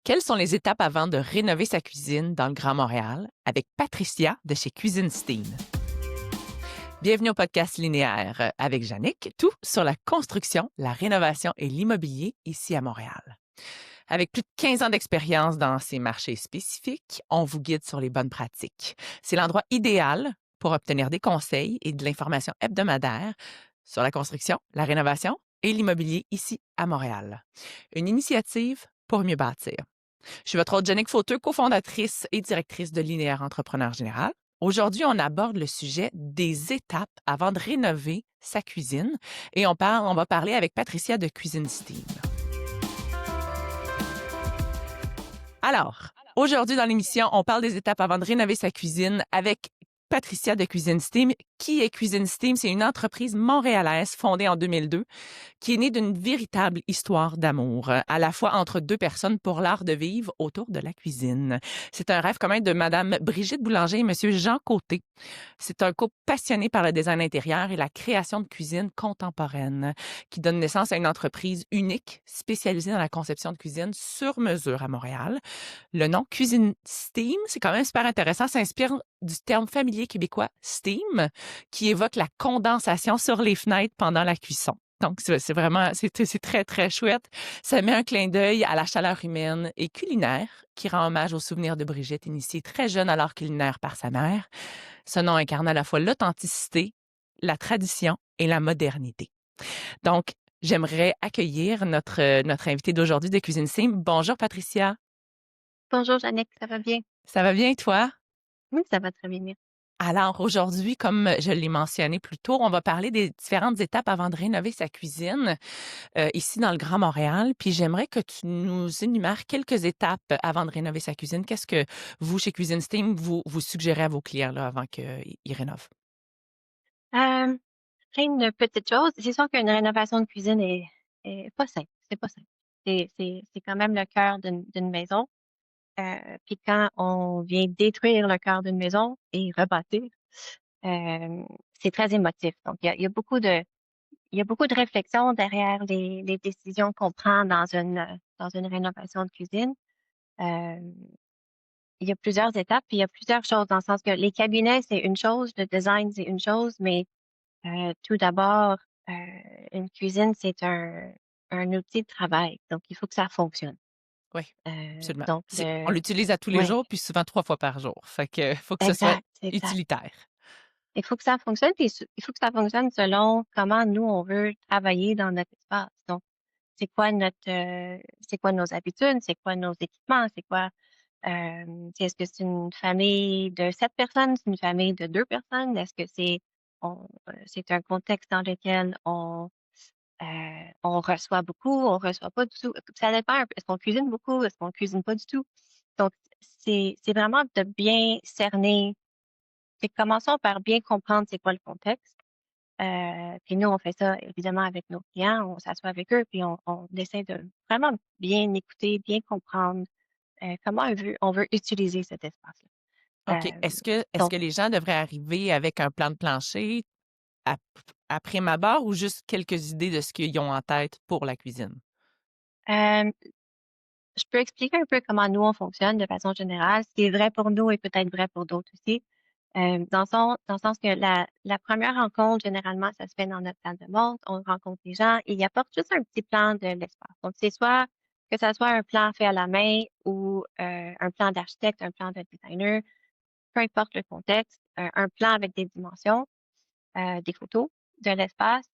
Quelles sont les étapes avant de rénover sa cuisine dans le Grand Montréal avec Patricia de chez Cuisine Steam? Bienvenue au podcast linéaire avec Jannick, tout sur la construction, la rénovation et l'immobilier ici à Montréal. Avec plus de 15 ans d'expérience dans ces marchés spécifiques, on vous guide sur les bonnes pratiques. C'est l'endroit idéal pour obtenir des conseils et de l'information hebdomadaire sur la construction, la rénovation et l'immobilier ici à Montréal. Une initiative pour mieux bâtir. Je suis votre hôte Jannick Fauteux, cofondatrice et directrice de Linéaire Entrepreneur Général. Aujourd'hui, on aborde le sujet des étapes avant de rénover sa cuisine et on va parler avec Patricia de Cuisine Steam. Alors, aujourd'hui dans l'émission, on parle des étapes avant de rénover sa cuisine avec Patricia de Cuisine Steam. Qui est Cuisine Steam? C'est une entreprise montréalaise fondée en 2002 qui est née d'une véritable histoire d'amour, à la fois entre deux personnes pour l'art de vivre autour de la cuisine. C'est un rêve commun de Madame Brigitte Boulanger et Monsieur Jean Côté. C'est un couple passionné par le design intérieur et la création de cuisine contemporaine qui donne naissance à une entreprise unique spécialisée dans la conception de cuisine sur mesure à Montréal. Le nom Cuisine Steam, c'est quand même super intéressant, s'inspire du terme familier québécois steam, qui évoque la condensation sur les fenêtres pendant la cuisson. Donc, c'est vraiment, c'est très, très chouette. Ça met un clin d'œil à la chaleur humaine et culinaire qui rend hommage aux souvenirs de Brigitte, initiée très jeune alors culinaire par sa mère. Ce nom incarne à la fois l'authenticité, la tradition et la modernité. Donc, j'aimerais accueillir notre invitée d'aujourd'hui de Cuisine Sim. Bonjour, Patricia. Bonjour Jannick, ça va bien? Ça va bien, toi? Oui, ça va très bien, merci. Alors aujourd'hui, comme je l'ai mentionné plus tôt, on va parler des différentes étapes avant de rénover sa cuisine ici dans le Grand Montréal. Puis j'aimerais que tu nous énumères quelques étapes avant de rénover sa cuisine. Qu'est-ce que vous, chez Cuisine Steam, vous suggérez à vos clients là, avant qu'ils rénovent? Euh, Plein de petites choses. C'est sûr qu'une rénovation de cuisine est pas simple. C'est pas simple. C'est quand même le cœur d'une maison. Puis quand on vient détruire le cœur d'une maison et rebâtir, euh, c'est très émotif. Donc, il y a beaucoup de réflexion derrière les décisions qu'on prend dans une rénovation de cuisine. Euh, il y a plusieurs étapes, puis il y a plusieurs choses dans le sens que les cabinets, c'est une chose, le design, c'est une chose, mais tout d'abord, euh, une cuisine, c'est un outil de travail, donc il faut que ça fonctionne. Oui, absolument. Donc, On l'utilise à tous les ouais, jours, puis souvent 3 fois par jour. Fait que faut que ce soit exact, exact. utilitaire. Il faut que ça fonctionne, puis il faut que ça fonctionne selon comment nous, on veut travailler dans notre espace. Donc, c'est quoi nos habitudes, c'est quoi nos équipements, est-ce que c'est une famille de 7 personnes, c'est une famille de 2 personnes, est-ce que c'est un contexte dans lequel on reçoit beaucoup, on reçoit pas du tout. Ça dépend un peu. Est-ce qu'on cuisine beaucoup? Est-ce qu'on cuisine pas du tout? Donc, c'est vraiment de bien cerner. C'est commençons par bien comprendre c'est quoi le contexte. Puis nous, on fait ça évidemment avec nos clients. On s'assoit avec eux, puis on essaie de vraiment bien écouter, bien comprendre comment on veut utiliser cet espace-là. OK. Est-ce Donc, que les gens devraient arriver avec un plan de plancher ap après ma barre ou juste quelques idées de ce qu'ils ont en tête pour la cuisine? euh, je peux expliquer un peu comment nous, on fonctionne de façon générale. Ce qui est vrai pour nous est peut-être vrai pour d'autres aussi. Dans le sens que la première rencontre, généralement, ça se fait dans notre salle de montre. On rencontre les gens et ils apportent juste un petit plan de l'espace. Donc, c'est soit que ça soit un plan fait à la main ou un plan d'architecte, un plan de designer, peu importe le contexte, un plan avec des dimensions, des photos de l'espace,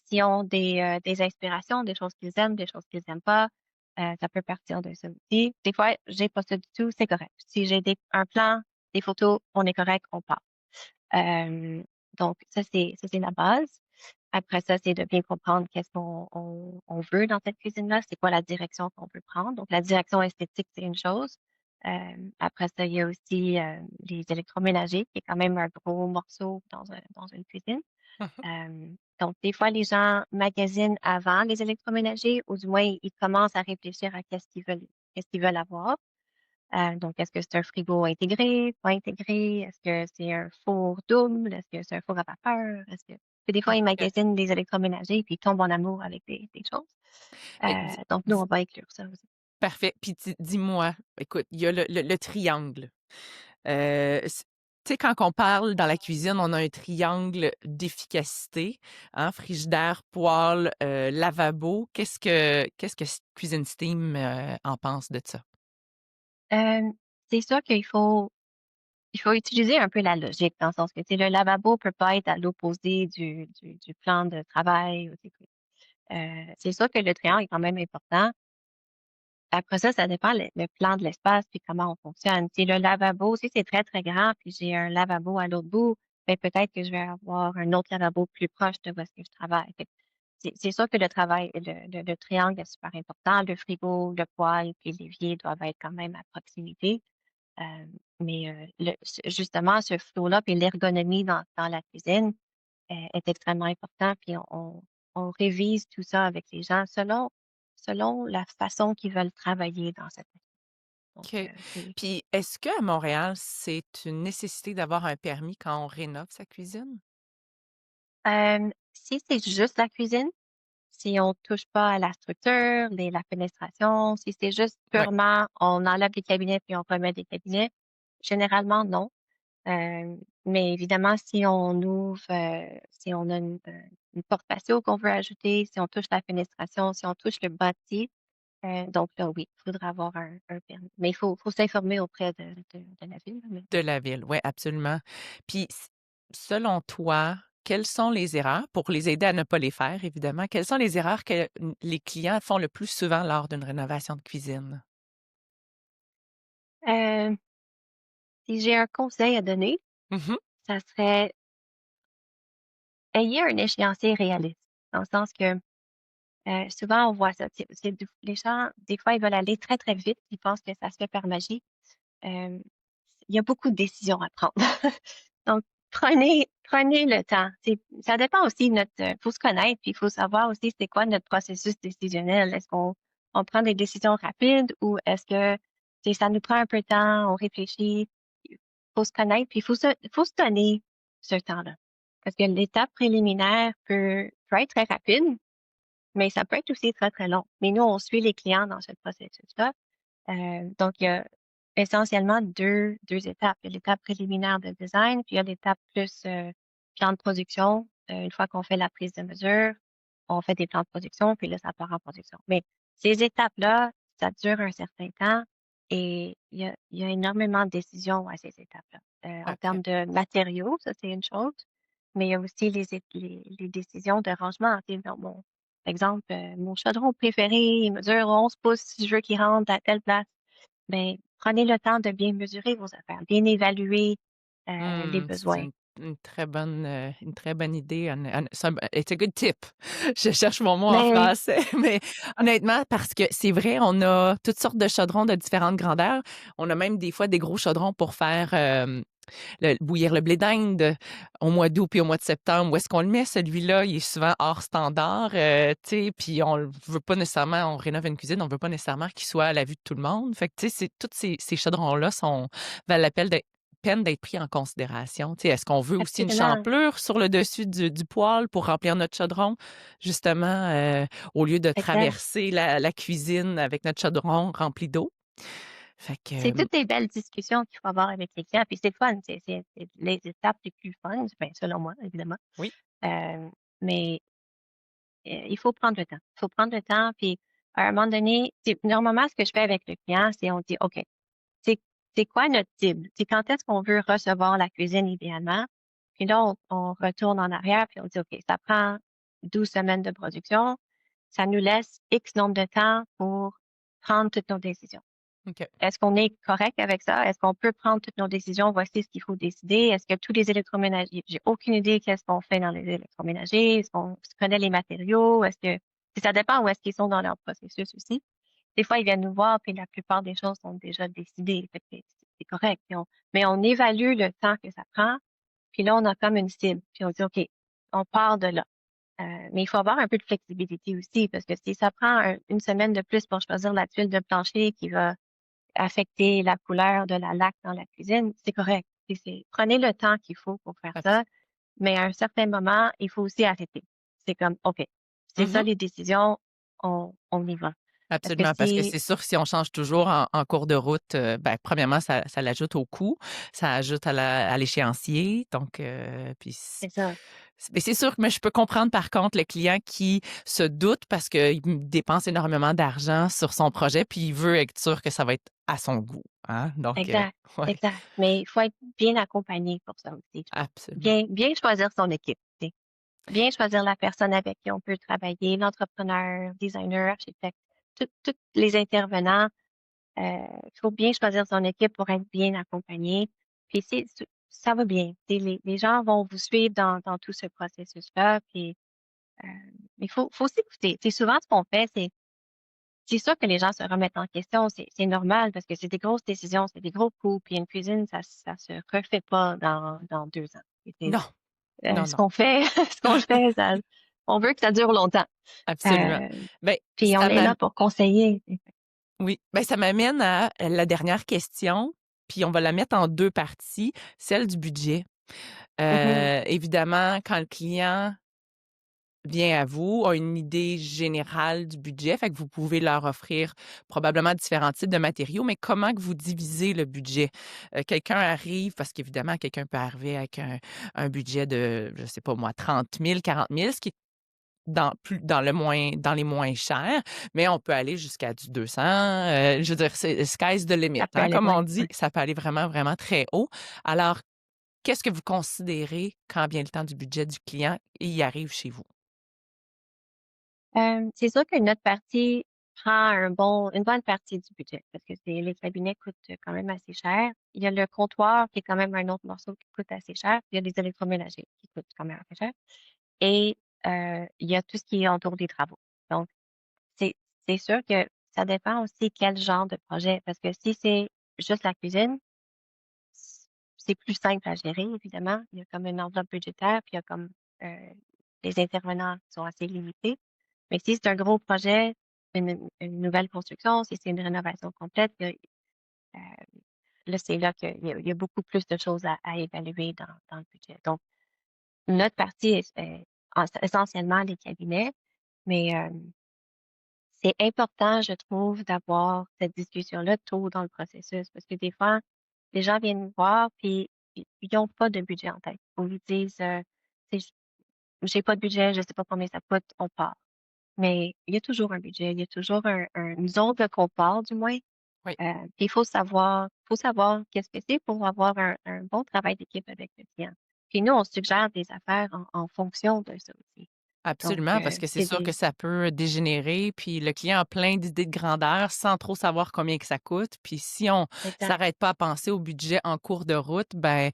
s'ils ont des inspirations, des choses qu'ils aiment, des choses qu'ils n'aiment pas, ça peut partir de ça aussi. Des fois, j'ai pas ça du tout, c'est correct. Si j'ai un plan, des photos, on est correct, on part. Euh, donc, ça, c'est la base. Après ça, c'est de bien comprendre qu'est-ce qu'on veut dans cette cuisine-là, c'est quoi la direction qu'on veut prendre. Donc, la direction esthétique, c'est une chose. Après ça, il y a aussi les électroménagers, qui est quand même un gros morceau dans une cuisine. Mmh. Donc, des fois, les gens magasinent avant les électroménagers, ou du moins, ils commencent à réfléchir à qu'est-ce qu'ils veulent avoir. Donc, est-ce que c'est un frigo intégré, pas intégré? Est-ce que c'est un four double? Est-ce que c'est un four à vapeur? Puis des fois, ils OK. magasinent des électroménagers puis ils tombent en amour avec des choses. Mais dis Donc, nous, dis on va inclure ça aussi. Parfait. Puis dis-moi, écoute, il y a le triangle. C Tu sais, quand on parle dans la cuisine, on a un triangle d'efficacité, hein, frigidaire, poêle, lavabo. Qu'est-ce que Cuisine Steam, en pense de ça? Hem, c'est sûr qu'il faut utiliser un peu la logique dans le sens que, tu sais, le lavabo peut pas être à l'opposé du plan de travail ou c'est sûr que le triangle est quand même important. Après ça dépend le plan de l'espace puis comment on fonctionne. Si le lavabo, si c'est très, très grand puis j'ai un lavabo à l'autre bout, ben peut-être que je vais avoir un autre lavabo plus proche de où est-ce que je travaille. Fait que c'est sûr que le triangle est super important. Le frigo, le poêle puis l'évier doivent être quand même à proximité. Mais justement, ce flow-là puis l'ergonomie dans la cuisine est extrêmement important. Puis on révise tout ça avec les gens selon la façon qu'ils veulent travailler dans cette donc OK. c'est Puis est-ce qu'à Montréal, c'est une nécessité d'avoir un permis quand on rénove sa cuisine? si c'est juste la cuisine, si on touche pas à la structure, la fenestration, si c'est juste Ouais. purement on enlève des cabinets puis on remet des cabinets, généralement non. Mais évidemment, si on ouvre, si on a une porte patio qu'on veut ajouter, si on touche la fenestration, si on touche le bâti, donc là, oui, il faudra avoir un permis. Mais il faut s'informer auprès de la ville, mais De oui. la ville, ouais, absolument. Puis selon toi, quelles sont les erreurs, pour les aider à ne pas les faire évidemment, quelles sont les erreurs que les clients font le plus souvent lors d'une rénovation de cuisine? Heu, si j'ai un conseil à donner, Mmh. ça serait ayez un échéancier réaliste. Dans le sens que, souvent on voit ça, c'est les gens, des fois, ils veulent aller très, très vite, ils pensent que ça se fait par magie. Hem, il y a beaucoup de décisions à prendre. Donc prenez le temps. Ça dépend aussi de notre, faut se connaître, puis il faut savoir aussi c'est quoi notre processus décisionnel. Est-ce qu'on prend des décisions rapides ou est-ce que, ça nous prend un peu de temps, on réfléchit? Il faut se connaître, puis il faut se donner ce temps-là. Parce que l'étape préliminaire peut être très rapide, mais ça peut être aussi très, très long. Mais nous, on suit les clients dans ce processus-là. Donc il y a essentiellement deux étapes. Il y a l'étape préliminaire de design, puis il y a l'étape plus, plan de production. Une fois qu'on fait la prise de mesure, on fait des plans de production, puis là, ça part en production. Mais ces étapes-là, ça dure un certain temps et il y a énormément de décisions à ces étapes-là. En OK. termes de matériaux, ça, c'est une chose, mais il y a aussi les décisions de rangement. Tu sais, dans mon exemple, mon chaudron préféré, il mesure 11 pouces, si je veux qu'il rentre à telle place. Ben, prenez le temps de bien mesurer vos affaires, bien évaluer, les C'est besoins. une très bonne idée, c'est it's a good tip. Je cherche mon mot en Ben oui, français, mais honnêtement, parce que c'est vrai, on a toutes sortes de chaudrons de différentes grandeurs. On a même des fois des gros chaudrons pour faire, bouillir le blé d'Inde au mois d'août puis au mois de septembre. Où est-ce qu'on le met celui-là? Il est souvent hors standard, tu sais, puis on le veut pas nécessairement on rénove une cuisine, on veut pas nécessairement qu'il soit à la vue de tout le monde. Fait que, tu sais, c'est tous ces chaudrons-là valent la peine d'être pris en considération. Tu sais, est-ce qu'on veut aussi une absolument, champlure sur le dessus du poêle pour remplir notre chaudron? Justement, au lieu de exact. traverser la cuisine avec notre chaudron rempli d'eau. Fait C'est que, toutes des belles discussions qu'il faut avoir avec les clients, puis c'est le fun, c'est les étapes les plus fun, ben, selon moi, évidemment. oui, Mais, il faut prendre le temps. Il faut prendre le temps, puis à un moment donné, normalement, ce que je fais avec le client, c'est on dit: «OK, c'est c'est quoi notre cible? C'est quand est-ce qu'on veut recevoir la cuisine idéalement?» Puis là, on retourne en arrière, puis on dit: «OK, ça prend 12 semaines de production. Ça nous laisse X nombre de temps pour prendre toutes nos décisions. OK. Est-ce qu'on est correct avec ça? Est-ce qu'on peut prendre toutes nos décisions? Voici ce qu'il faut décider. Est-ce que tous les électroménagers j'ai aucune idée qu'est-ce qu'on fait dans les électroménagers? Est-ce qu'on se connaît les matériaux? Est-ce que ça dépend où est-ce qu'ils sont dans leur processus aussi. Des fois, ils viennent nous voir, puis la plupart des choses sont déjà décidées. Fait que c'est correct. Mais on évalue le temps que ça prend, puis là, on a comme une cible. Puis on dit: «OK, on part de là». Mais il faut avoir un peu de flexibilité aussi parce que si ça prend une semaine de plus pour choisir la tuile de plancher qui va affecter la couleur de la laque dans la cuisine, c'est correct. Prenez le temps qu'il faut pour faire ça, mais à un certain moment, il faut aussi arrêter. C'est comme, OK, c'est ça Mmh. les décisions, on y va. Parce que Absolument, parce que si c'est sûr que si on change toujours en cours de route, ben, premièrement, ça l'ajoute au coût, ça ajoute à l'échéancier, donc puis c'est ça, mais c'est sûr que mais je peux comprendre par contre le client qui se doute parce qu'il dépense énormément d'argent sur son projet, puis il veut être sûr que ça va être à son goût, hein, donc exact, ouais, exact. Mais il faut être bien accompagné pour ça aussi, je pense. absolument. Bien choisir son équipe, tu sais. Bien choisir la personne avec qui on peut travailler, l'entrepreneur, designer, architecte, tous les intervenants. Il faut bien choisir son équipe pour être bien accompagné. Puis ça va bien. Tu sais, les gens vont vous suivre dans tout ce processus-là. Puis, euh, mais faut s'écouter. Tu sais, souvent, ce qu'on fait, c'est sûr que les gens se remettent en question. C'est normal parce que c'est des grosses décisions, c'est des gros coûts. Puis une cuisine, ça se refait pas dans 2 ans. Et Non, non, ce non, qu'on fait, ce qu'on fait, on veut que ça dure longtemps. absolument. Euh, Ben, puis on est là pour conseiller. oui, ben, ça m'amène à la dernière question, puis on va la mettre en 2 parties, celle du budget. Mhm. Évidemment, quand le client vient à vous, a une idée générale du budget, fait que vous pouvez leur offrir probablement différents types de matériaux, mais comment que vous divisez le budget? Quelqu'un arrive parce qu'évidemment, quelqu'un peut arriver avec un budget de, je sais pas moi, 30 000, 40 000, ce qui est dans les moins chers, mais on peut aller jusqu'à du 200, je veux dire, c'est sky's the limit, Ça peut hein, aller comme loin. on dit, Ouais. ça peut aller vraiment, vraiment très haut. Alors, qu'est-ce que vous considérez quand vient le temps du budget du client et il arrive chez vous? C'est sûr que notre partie prend une bonne partie du budget parce que les cabinets coûtent quand même assez cher. Il y a le comptoir qui est quand même un autre morceau qui coûte assez cher. Puis il y a les électroménagers qui coûtent quand même assez cher. Et il y a tout ce qui est autour des travaux. Donc, c'est, c'est sûr que ça dépend aussi quel genre de projet. Parce que si c'est juste la cuisine, c- c'est plus simple à gérer, évidemment. Il y a comme une enveloppe budgétaire, puis il y a comme euh, les intervenants qui sont assez limités. Mais si c'est un gros projet, une nouvelle construction, si c'est une rénovation complète, euh, là, c'est là qu'il y a beaucoup plus de choses à évaluer dans le budget. Donc, notre partie est essentiellement les cabinets, mais c'est important, je trouve, d'avoir cette discussion-là tôt dans le processus parce que des fois, les gens viennent nous voir puis ils n'ont pas de budget en tête. Ou ils disent, Tu sais, j'ai pas de budget, je sais pas combien ça coûte, on part. Mais il y a toujours un budget, il y a toujours une zone de confort, du moins. Oui. Puis il faut savoir qu'est-ce que c'est pour avoir un bon travail d'équipe avec le client. Puis nous, on suggère des affaires en fonction de ça aussi. Donc, Absolument, parce que c'est c'est sûr que ça peut dégénérer, puis le client a plein d'idées de grandeur sans trop savoir combien que ça coûte. Puis si on exact. s'arrête pas à penser au budget en cours de route, ben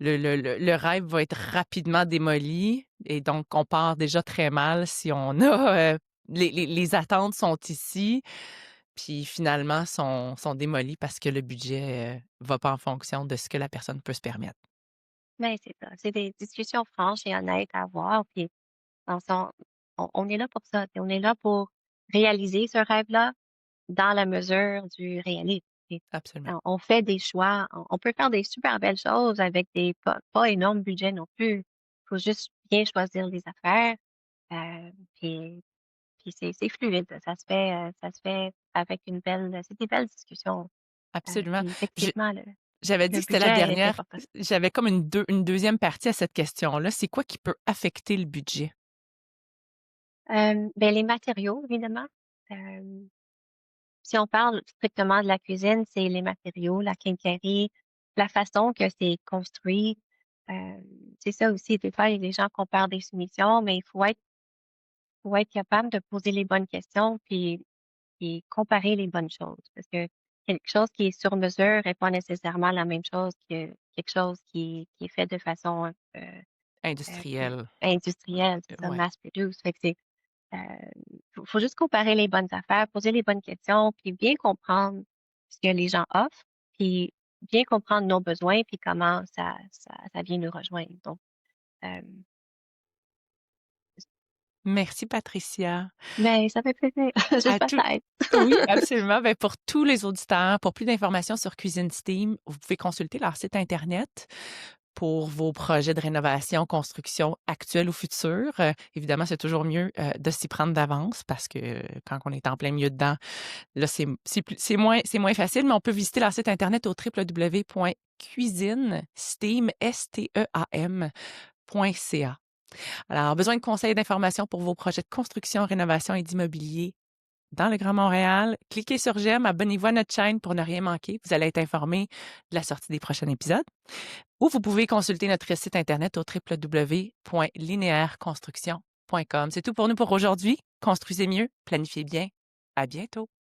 le rêve va être rapidement démoli et donc on part déjà très mal si on a les attentes sont ici, puis finalement sont démolies parce que le budget va pas en fonction de ce que la personne peut se permettre. Mais c'est ça. C'est des discussions franches et honnêtes à avoir. Puis, dans le sens, on est là pour ça. On est là pour réaliser ce rêve-là dans la mesure du réalisme. Puis, Absolument. on fait des choix. On peut faire des super belles choses avec des pas énormes budgets non plus. Il faut juste bien choisir les affaires. Puis, c'est fluide. Ça se fait avec c'est des belles discussions. Absolument. Puis Je effectivement, J'avais dit le que c'était la budget est dernière. important. J'avais comme une 2e partie à cette question-là. C'est quoi qui peut affecter le budget? Ben, les matériaux, évidemment. Si on parle strictement de la cuisine, c'est les matériaux, la quincaillerie, la façon que c'est construit. C'est ça aussi, des fois, les gens comparent des soumissions, mais faut être capable de poser les bonnes questions puis comparer les bonnes choses. Parce que quelque chose qui est sur mesure n'est pas nécessairement la même chose que quelque chose qui est fait de façon plus Industriel. industrielle, c'est ça, Ouais, mass produced. Fait que faut juste comparer les bonnes affaires, poser les bonnes questions, puis bien comprendre ce que les gens offrent, puis bien comprendre nos besoins, puis comment ça vient nous rejoindre. Donc, euh, merci Patricia. ben, ça fait plaisir. À J'espère que tout ça aide. Oui, absolument. Ben, pour tous les auditeurs, pour plus d'informations sur Cuisine Steam, vous pouvez consulter leur site internet. pour vos projets de rénovation, construction actuels ou futurs. Évidemment, c'est toujours mieux de s'y prendre d'avance parce que quand on est en plein milieu dedans, là, c'est moins facile, mais on peut visiter leur site Internet au www.cuisinesteam.ca. Alors, besoin de conseils et d'informations pour vos projets de construction, rénovation et d'immobilier dans le Grand Montréal, cliquez sur j'aime, abonnez-vous à notre chaîne pour ne rien manquer. Vous allez être informé de la sortie des prochains épisodes. Ou vous pouvez consulter notre site Internet au www.linéaireconstruction.com. C'est tout pour nous pour aujourd'hui. Construisez mieux, planifiez bien. À bientôt.